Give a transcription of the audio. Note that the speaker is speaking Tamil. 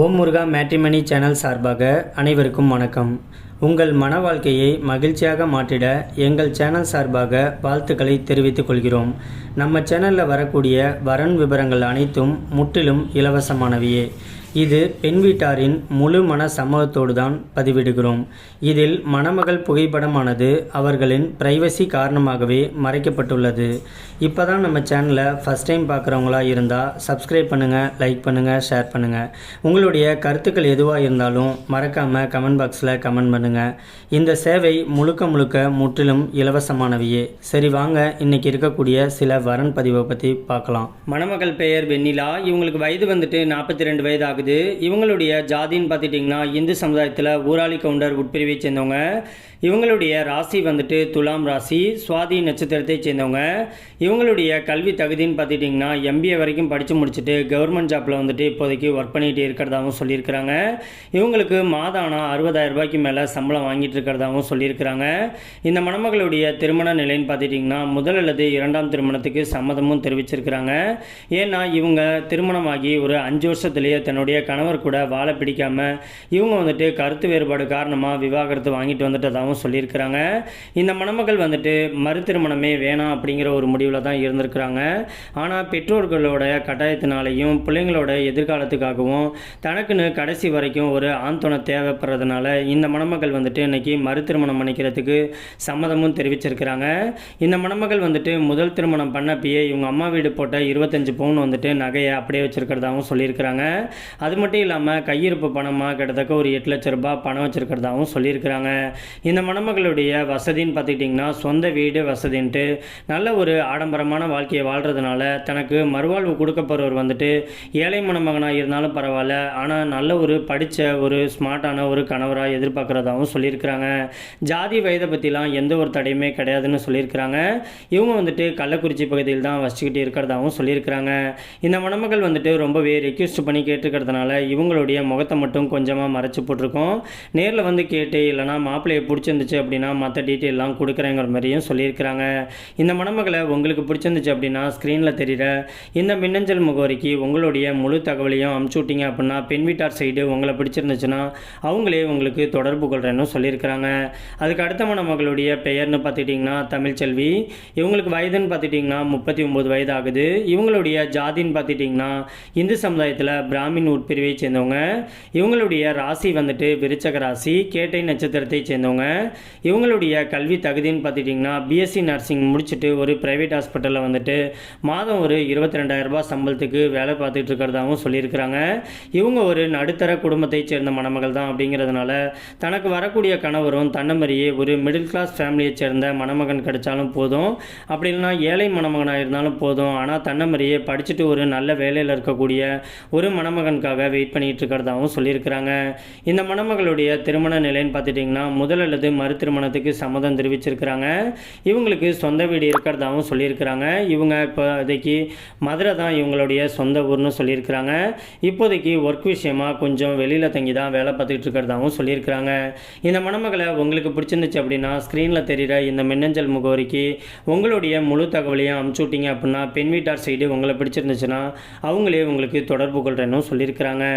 ஓம் முருகா மேட்ரிமனி சேனல் சார்பாக அனைவருக்கும் வணக்கம். உங்கள் மன வாழ்க்கையை மகிழ்ச்சியாக மாற்றிட எங்கள் சேனல் சார்பாக வாழ்த்துக்களை தெரிவித்துக் கொள்கிறோம். நம்ம சேனலில் வரக்கூடிய வரன் விவரங்கள் அனைத்தும் முற்றிலும் இலவசமானவையே. இது பெண் வீட்டாரின் முழு மன சம்மதத்தோடு தான் பதிவிடுகிறோம். இதில் மணமகள் புகைப்படமானது அவர்களின் பிரைவசி காரணமாகவே மறைக்கப்பட்டுள்ளது. இப்போ தான் நம்ம சேனலை ஃபஸ்ட் டைம் பார்க்குறவங்களா இருந்தால் சப்ஸ்கிரைப் பண்ணுங்கள், லைக் பண்ணுங்கள், ஷேர் பண்ணுங்கள். உங்களுடைய கருத்துக்கள் எதுவாக இருந்தாலும் மறக்காமல் கமெண்ட் பாக்ஸில் கமெண்ட் பண்ணுங்கள். இந்த சேவை முழுக்க முற்றிலும் இலவசமானவையே. சரி வாங்க, இன்றைக்கி இருக்கக்கூடிய சில வரன் பதிவை பற்றி பார்க்கலாம். மணமகள் பெயர் வெண்ணிலா. இவங்களுக்கு வயது வந்துட்டு 42 வயது ஆகுது. இவங்களுடைய ஜாதின்னு பார்த்துட்டிங்கன்னா இந்து சமுதாயத்தில் ஊராளி கவுண்டர் உட்பிரிவை சேர்ந்தவங்க. இவங்களுடைய ராசி வந்துட்டு துலாம் ராசி, சுவாதி நட்சத்திரத்தை சேர்ந்தவங்க. இவங்களுடைய கல்வி தகுதின்னு பார்த்துட்டிங்கன்னா MBA வரைக்கும் படித்து முடிச்சுட்டு கவர்மெண்ட் ஜாப்பில் வந்துட்டு இப்போதைக்கு ஒர்க் பண்ணிகிட்டு இருக்கிறதாகவும் சொல்லியிருக்கிறாங்க. இவங்களுக்கு மாதம் 60,000 ரூபாய்க்கு மேலே சம்பளம் வாங்கிட்டு இருக்கிறதாகவும் சொல்லியிருக்கிறாங்க. இந்த மணமகளுடைய திருமண நிலைன்னு பார்த்துட்டிங்கன்னா முதல் அல்லது இரண்டாம் திருமணத்துக்கு சம்மதமும் தெரிவிச்சிருக்கிறாங்க. ஏன்னா இவங்க திருமணமாகி ஒரு 5 வருஷத்துலேயே தன்னுடைய கணவர் கூட வாழ பிடிக்காமல் இவங்க வந்துட்டு கருத்து வேறுபாடு காரணமாக விவாகரத்து வாங்கிட்டு வந்துட்டதாகவும் சொல்லியிருக்கிறாங்க. இந்த மணமகள் வந்துட்டு மறு திருமணமே வேணாம் அப்படிங்கிற ஒரு முடிவில் தான் இருந்திருக்கிறாங்க. ஆனால் பெற்றோர்களோட கட்டாயத்தினாலையும் பிள்ளைங்களோட எதிர்காலத்துக்காகவும் தனக்குன்னு கடைசி வரைக்கும் ஒரு ஆண் துணை தேவைப்படுறதுனால இந்த மணமகள் வந்துட்டு இன்னைக்கு மறு திருமணம் பண்ணிக்கிறதுக்கு சம்மதமும் தெரிவிச்சிருக்கிறாங்க. இந்த மணமகள் வந்துட்டு முதல் திருமணம் பண்ணப்பயே இவங்க அம்மா வீடு போட்ட 25 பவுன் வந்துட்டு நகையை அப்படியே வச்சிருக்கிறதாகவும் சொல்லியிருக்கிறாங்க. அது மட்டும் இல்லாமல் கையிருப்பு பணமாக கிட்டத்தட்ட ஒரு 8 லட்ச ரூபாய் பணம் வச்சிருக்கிறதாகவும் சொல்லியிருக்கிறாங்க. இந்த மணமகளுடைய வசதின்னு பார்த்துக்கிட்டிங்கன்னா சொந்த வீடு வசதின்ட்டு நல்ல ஒரு ஆடம்பரமான வாழ்க்கையை வாழ்கிறதுனால தனக்கு மறுவாழ்வு கொடுக்கப்படுறவர் வந்துட்டு ஏழை மணமகனாக இருந்தாலும் பரவாயில்ல, ஆனால் நல்ல ஒரு படித்த ஒரு ஸ்மார்ட்டான ஒரு கணவராக எதிர்பார்க்குறதாகவும் சொல்லியிருக்கிறாங்க. ஜாதி வயதை பற்றிலாம் எந்த ஒரு தடையுமே கிடையாதுன்னு சொல்லியிருக்கிறாங்க. இவங்க வந்துட்டு கள்ளக்குறிச்சி பகுதியில் தான் வச்சுக்கிட்டு இருக்கிறதாகவும் சொல்லியிருக்கிறாங்க. இந்த மணமகள் வந்துட்டு ரொம்பவே ரெக்வெஸ்ட் பண்ணி கேட்டுக்கிறதுனால இவங்களுடைய முகத்தை மட்டும் கொஞ்சமாக மறைச்சி போட்டிருக்கோம். நேரில் வந்து கேட்டு இல்லைனா மாப்பிள்ளையை பிடிச்சிருந்துச்சு அப்படின்னா மற்ற டீட்டெயிலாம் கொடுக்குறேங்கிற மாதிரியும் சொல்லியிருக்கிறாங்க. இந்த மணமகளை உங்களுக்கு பிடிச்சிருந்துச்சு அப்படின்னா ஸ்க்ரீனில் தெரிகிற இந்த மின்னஞ்சல் முகவரிக்கு உங்களுடைய முழு தகவலையும் அமுச்சு விட்டீங்க அப்படின்னா பெண் வீட்டார் சைடு உங்களை பிடிச்சிருந்துச்சுன்னா அவங்களே உங்களுக்கு தொடர்பு கொள்கிறேன்னு சொல்லியிருக்கிறாங்க. அதுக்கு அடுத்த மணமகளுடைய பெயர்னு பார்த்துட்டிங்கன்னா தமிழ்ச்செல்வி. இவங்களுக்கு வயதுன்னு பார்த்துட்டிங்கன்னா 39 வயது ஆகுது. இவங்களுடைய ஜாதின்னு பார்த்துட்டிங்கன்னா இந்து சமுதாயத்தில் பிராமின் உட்பிரிவை சேர்ந்தவங்க. இவங்களுடைய ராசி வந்துட்டு விருச்சக ராசி, கேட்டை நட்சத்திரத்தை சேர்ந்தவங்க. இவங்களுடைய கல்வி தகுதின்னு பார்த்துட்டிங்கன்னா BSc நர்சிங் முடிச்சுட்டு ஒரு பிரைவேட் ஹாஸ்பிட்டலில் வந்துட்டு மாதம் ஒரு 22,000 ரூபாய் சம்பளத்துக்கு வேலை பார்த்துட்டு இருக்கிறதாகவும் சொல்லியிருக்கிறாங்க. இவங்க ஒரு நடுத்தர குடும்பத்தை சேர்ந்த மணமகள் தான் அப்படிங்கிறதுனால தனக்கு வரக்கூடிய கணவரும் தன்னமரியே ஒரு மிடில் கிளாஸ் ஃபேமிலியை சேர்ந்த மணமகன் கிடைச்சாலும் போதும், அப்படி இல்லைனா ஏழை மணமகனாக இருந்தாலும் போதும், ஆனால் தன்னமரியே படிச்சுட்டு ஒரு நல்ல வேலையில் இருக்கக்கூடிய ஒரு மணமகனுக்காக வெயிட் பண்ணிட்டு இருக்கிறதாகவும் சொல்லியிருக்கிறாங்க. இந்த மணமகளுடைய திருமண நிலைன்னு பார்த்துட்டிங்கன்னா முதல் அல்லது மறு திருமணத்துக்கு சம்மதம் தெரிவிச்சிருக்கிறாங்க. இவங்களுக்கு சொந்த வீடு இருக்கிறதாகவும் சொல்லியிருக்கிறாங்க. இவங்க இப்போதைக்கு மதுரை தான் இவங்களுடைய சொந்த ஊர்னு சொல்லியிருக்கிறாங்க. இப்போதைக்கு ஒர்க் விஷயமாக கொஞ்சம் வெளியில் தங்கி தான் வேலை பார்த்துக்கிட்டு இருக்கிறதாகவும் சொல்லியிருக்கிறாங்க. இந்த மணமகளை உங்களுக்கு பிடிச்சிருந்துச்சு அப்படின்னா ஸ்க்ரீனில் தெரிகிற இந்த மின்னஞ்சல் முகவரிக்கு உங்களுடைய முழு தகவலையும் அமுச்சு விட்டீங்க அப்படின்னா பெண் வீட்டார் சைடு உங்களை பிடிச்சிருந்துச்சுன்னா அவங்களே உங்களுக்கு தொடர்பு கொள்கிறேன்னு சொல்லியிருக்கிறாங்க.